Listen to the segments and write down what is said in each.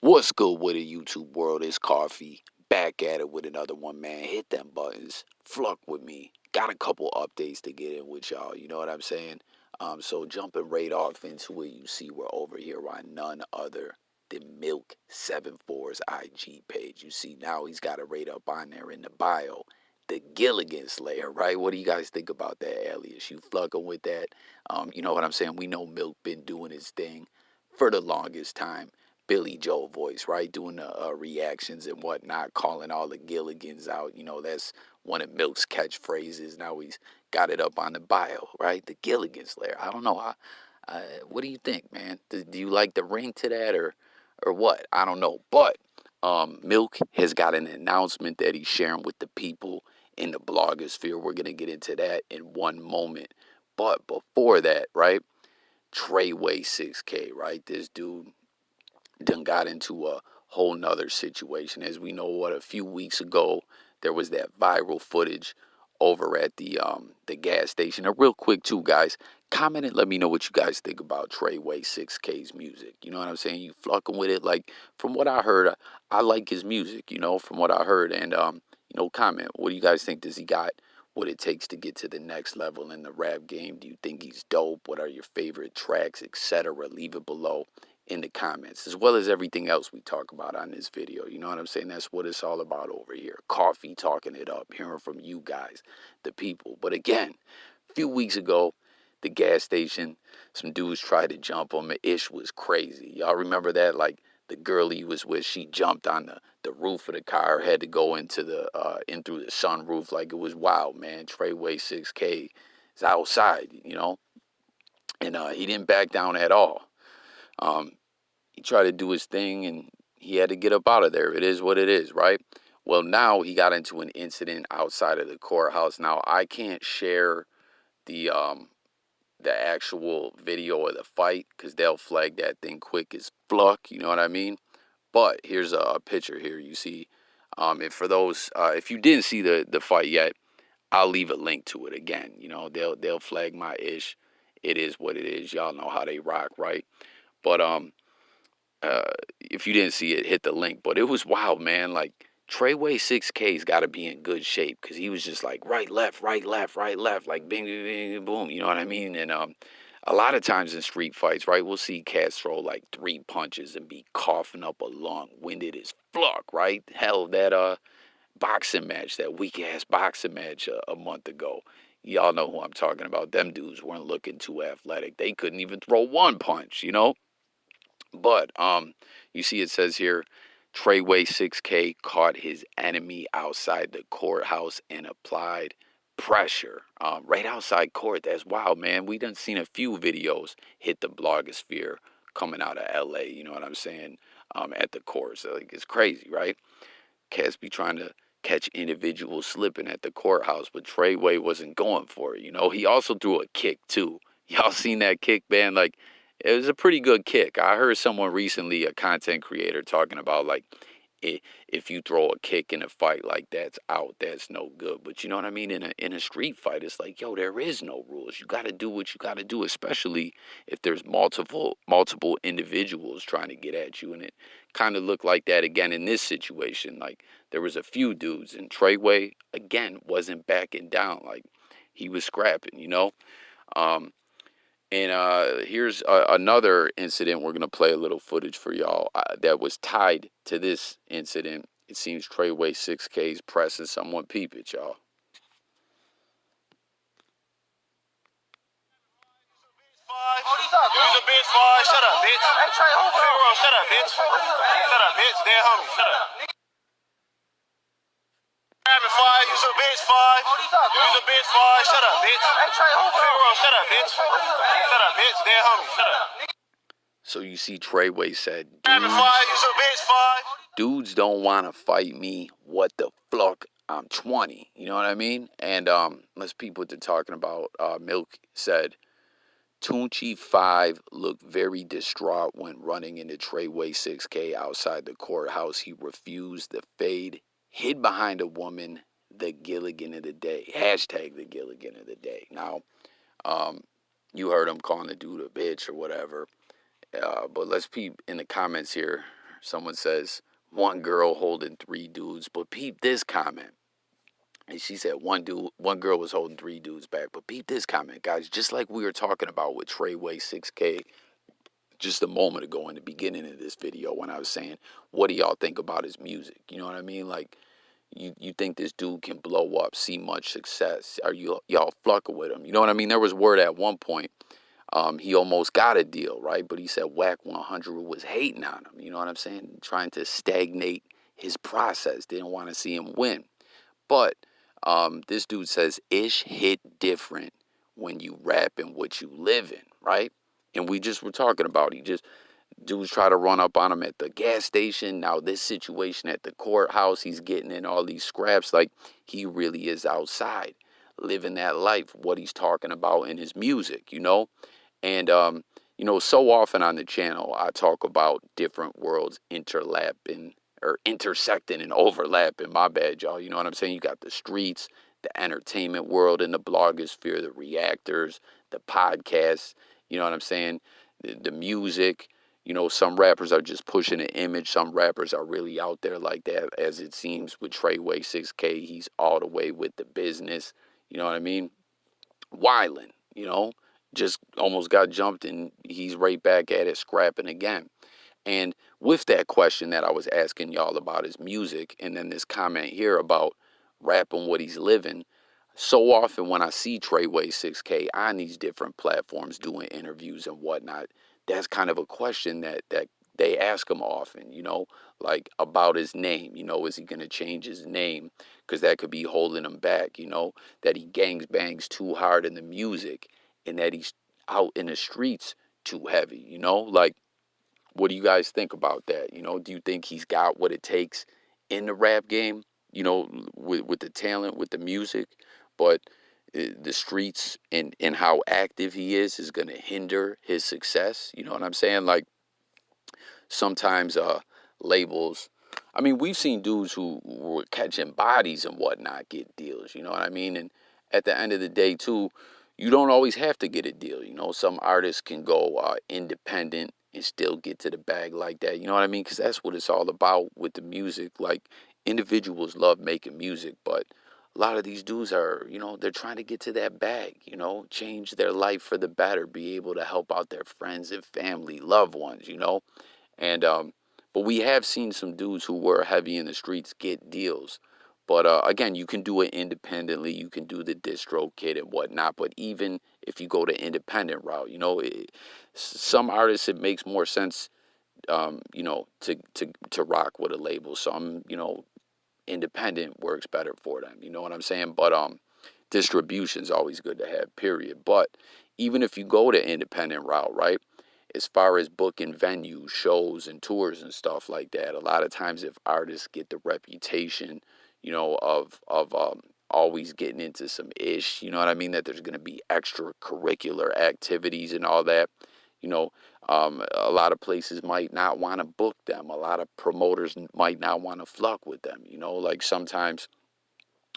What's good with the YouTube world? It's Coffee. Back at it with another one, man. Hit them buttons. Fluck with me. Got a couple updates to get in with y'all. You know what I'm saying? So jumping right off into it, you see we're over here on none other than MILK74's IG page. You see now he's got it right up on there in the bio. The Gilligan Slayer, right? What do you guys think about that alias? You flucking with that? You know what I'm saying? We know Milk been doing his thing for the longest time. Billy Joel voice, right? Doing the reactions and whatnot, calling all the Gilligans out. You know, that's one of Milk's catchphrases. Now he's got it up on the bio, right? The Gilligan Slayer. I don't know. What do you think, man? Do you like the ring to that or what? I don't know. But Milk has got an announcement that he's sharing with the people in the blogosphere. We're going to get into that in one moment. But before that, right? TREYWAY6K, right? This dude done got into a whole nother situation. As we know, what, a few weeks ago there was that viral footage over at the gas station. And real quick too, guys, comment and let me know what you guys think about TREYWAY6K's music. You know what I'm saying? You flucking with it? Like, from what I heard, I like his music, you know, from what I heard. And comment. What do you guys think? Does he got what it takes to get to the next level in the rap game? Do you think he's dope? What are your favorite tracks, etc.? Leave it below in the comments, as well as everything else we talk about on this video. You know what I'm saying? That's what it's all about over here. Coffee talking it up, hearing from you guys, the people. But again, a few weeks ago, the gas station, some dudes tried to jump him. The ish was crazy. Y'all remember that? Like, the girl he was with, she jumped on the roof of the car, had to go into in through the sunroof. Like, it was wild, man. TREYWAY6K is outside, you know? And he didn't back down at all. He tried to do his thing and he had to get up out of there. It is what it is, right? Well, now he got into an incident outside of the courthouse. Now, I can't share the actual video of the fight because they'll flag that thing quick as fluck, you know what I mean? But here's a picture here. You see, and for those, if you didn't see the fight yet, I'll leave a link to it again. You know, they'll flag my ish. It is what it is. Y'all know how they rock, right? But if you didn't see it, hit the link. But it was wild, man. Like, TREYWAY6K's got to be in good shape because he was just like right, left, right, left, right, left, like bing, bing, bing, boom. You know what I mean? And a lot of times in street fights, right, we'll see cats throw like 3 punches and be coughing up a lung, winded as fuck, right? Hell, that boxing match, that weak ass boxing match a month ago. Y'all know who I'm talking about. Them dudes weren't looking too athletic. They couldn't even throw 1 punch, you know? But you see it says here, TREYWAY6K caught his enemy outside the courthouse and applied pressure right outside court. That's wild, man. We done seen a few videos hit the blogosphere coming out of LA, you know what I'm saying, at the court. So, like, it's crazy, right? Cats be trying to catch individuals slipping at the courthouse, but Treyway wasn't going for it, you know? He also threw a kick, too. Y'all seen that kick, man? Like, it was a pretty good kick. I heard someone recently, a content creator, talking about, like, if you throw a kick in a fight like that's out, that's no good. But you know what I mean? In a street fight, it's like, yo, there is no rules. You got to do what you got to do, especially if there's multiple individuals trying to get at you. And it kind of looked like that again in this situation. Like, there was a few dudes, and Treyway, again, wasn't backing down. Like, he was scrapping, you know? And here's another incident. We're going to play a little footage for y'all that was tied to this incident. It seems TREYWAY6K's pressing someone. Peep it, y'all. Use a bitch, boy. Shut up, bitch. Hey, Trey, shut up, bitch. Shut up, bitch. Dead homie. Shut up. Use a bitch, boy. Use a bitch, boy. Shut up, bitch. Hey, Trey, shut up, bitch. Shut up, bitch. Dead homie. Shut up. So you see, Treyway said, dudes don't want to fight me. What the fuck? I'm 20. You know what I mean? And let's peep what they're talking about. Milk said, Tunchi 5 looked very distraught when running into TREYWAY6K outside the courthouse. He refused the fade, hid behind a woman, the Gilligan of the day. Hashtag the Gilligan of the day. Now, you heard him calling the dude a bitch or whatever. But let's peep in the comments here. Someone says, one girl holding three dudes, but peep this comment. And she said one girl was holding three dudes back. But peep this comment, guys. Just like we were talking about with TREYWAY6K just a moment ago in the beginning of this video when I was saying, what do y'all think about his music? You know what I mean? Like, you think this dude can blow up, see much success? Are y'all fucking with him? You know what I mean? There was word at one point he almost got a deal, right? But he said Whack 100 was hating on him. You know what I'm saying? Trying to stagnate his process. Didn't want to see him win. But this dude says ish hit different when you rap and what you live in, right? And we just were talking about dudes try to run up on him at the gas station. Now this situation at the courthouse, he's getting in all these scraps. Like, he really is outside living that life, what he's talking about in his music, you know? And so often on the channel I talk about different worlds interlapping or intersecting and overlapping. My bad, y'all. You know what I'm saying? You got the streets, the entertainment world, and the blogosphere, the reactors, the podcasts. You know what I'm saying? The music. Some rappers are just pushing an image. Some rappers are really out there like that, as it seems with TREYWAY6K. He's all the way with the business. You know what I mean? Wildin', just almost got jumped and he's right back at it, scrapping again. And with that question that I was asking y'all about his music, and then this comment here about rapping what he's living, so often when I see TREYWAY6K on these different platforms doing interviews and whatnot, that's kind of a question that they ask him often, like about his name. Is he going to change his name? Because that could be holding him back, that he gangs bangs too hard in the music and that he's out in the streets too heavy, like, what do you guys think about that? Do you think he's got what it takes in the rap game, with the talent, with the music, but the streets and how active he is going to hinder his success? You know what I'm saying? Like, sometimes labels, I mean, we've seen dudes who were catching bodies and whatnot get deals, you know what I mean? And at the end of the day, too, you don't always have to get a deal. Some artists can go independent and still get to the bag like that. You know what I mean? Because that's what it's all about with the music. Like, individuals love making music, but a lot of these dudes are, they're trying to get to that bag, change their life for the better, be able to help out their friends and family, loved ones, and but we have seen some dudes who were heavy in the streets get deals. But again, you can do it independently. You can do the distro kit and whatnot. But even if you go the independent route, some artists, it makes more sense, to rock with a label. Some, independent works better for them. You know what I'm saying? But distribution's always good to have, period. But even if you go the independent route, right? As far as booking venues, shows, and tours and stuff like that, a lot of times if artists get the reputation, of always getting into some ish, you know what I mean, that there's going to be extracurricular activities and all that, a lot of places might not want to book them. A lot of promoters might not want to fuck with them. Like sometimes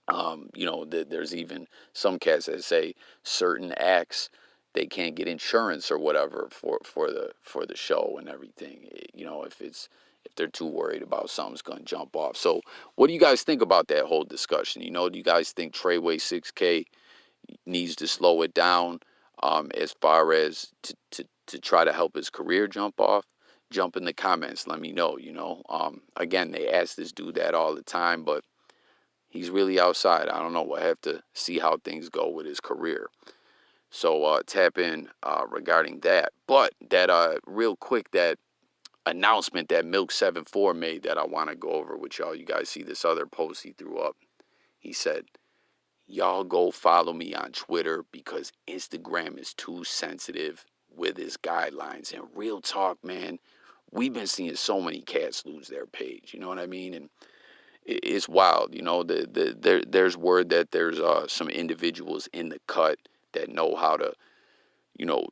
there's even some cats that say certain acts they can't get insurance or whatever for the show and everything. If they're too worried about something's gonna jump off. So what do you guys think about that whole discussion? Do you guys think TREYWAY6K needs to slow it down, as far as to try to help his career jump off? Jump in the comments, let me know. Again, they ask this dude that all the time, but he's really outside. I don't know. We'll have to see how things go with his career. So tap in regarding that. But that real quick, that announcement that MILK74 made that I want to go over with y'all. You guys see this other post he threw up. He said, y'all go follow me on Twitter because Instagram is too sensitive with its guidelines. And real talk, man, we've been seeing so many cats lose their page. You know what I mean? And it's wild. There's word that there's some individuals in the cut that know how to, you know,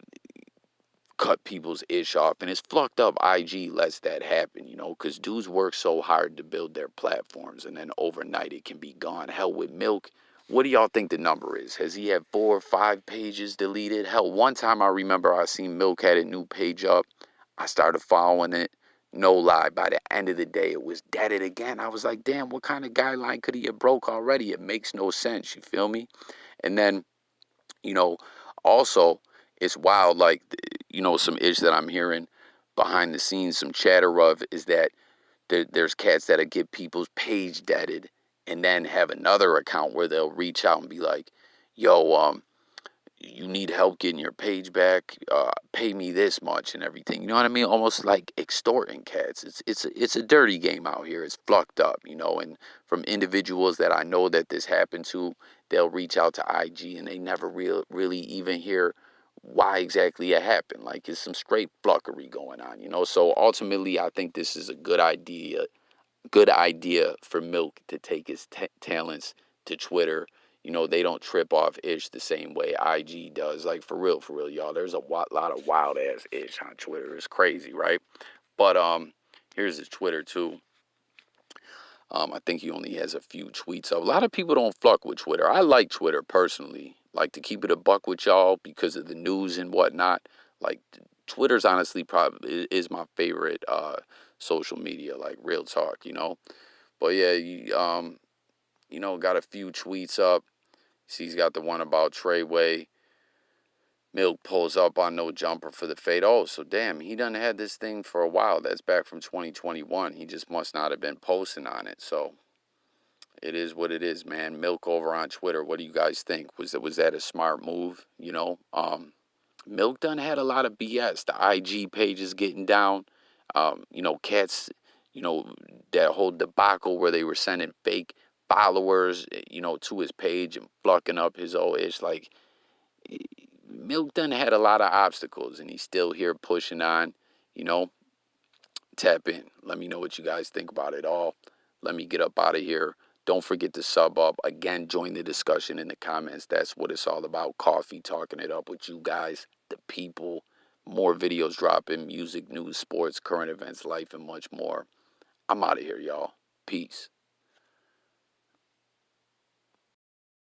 cut people's ish off. And it's fucked up. IG lets that happen, because dudes work so hard to build their platforms and then overnight it can be gone. Hell, with Milk, what do y'all think the number is? Has he had 4 or 5 pages deleted? Hell, one time I remember I seen Milk had a new page up. I started following it. No lie, by the end of the day, it was deaded again. I was like, damn, what kind of guideline could he have broke already? It makes no sense. You feel me? And then, you know, also, it's wild. Like, some ish that I'm hearing behind the scenes, some chatter of is that there's cats that'll get people's page deaded and then have another account where they'll reach out and be like, yo, you need help getting your page back, pay me this much and everything. You know what I mean? Almost like extorting cats. It's a dirty game out here. It's fucked up, and from individuals that I know that this happened to, they'll reach out to IG and they never really even hear why exactly it happened. Like, it's some straight flunkery going on. So ultimately, I think this is a good idea for Milk to take his talents to Twitter. They don't trip off ish the same way IG does. Like, for real, y'all. There's a lot of wild ass ish on Twitter. It's crazy, right? But here's his Twitter too. I think he only has a few tweets up. A lot of people don't fuck with Twitter. I like Twitter personally. Like, to keep it a buck with y'all because of the news and whatnot. Like, Twitter's honestly probably is my favorite social media. Like, real talk. But yeah, got a few tweets up. See, he's got the one about Treyway. Milk pulls up on no jumper for the fade. Oh, so damn, he done had this thing for a while. That's back from 2021. He just must not have been posting on it. So it is what it is, man. Milk over on Twitter. What do you guys think? Was that a smart move? Milk done had a lot of BS. The IG page is getting down. Cats, you know, that whole debacle where they were sending fake followers, to his page and flucking up his old ish. Like, Milk done had a lot of obstacles and he's still here pushing on, you know. Tap in. Let me know what you guys think about it all. Let me get up out of here. Don't forget to sub up. Again, join the discussion in the comments. That's what it's all about. Coffee, talking it up with you guys, the people. More videos dropping, music, news, sports, current events, life, and much more. I'm out of here, y'all. Peace.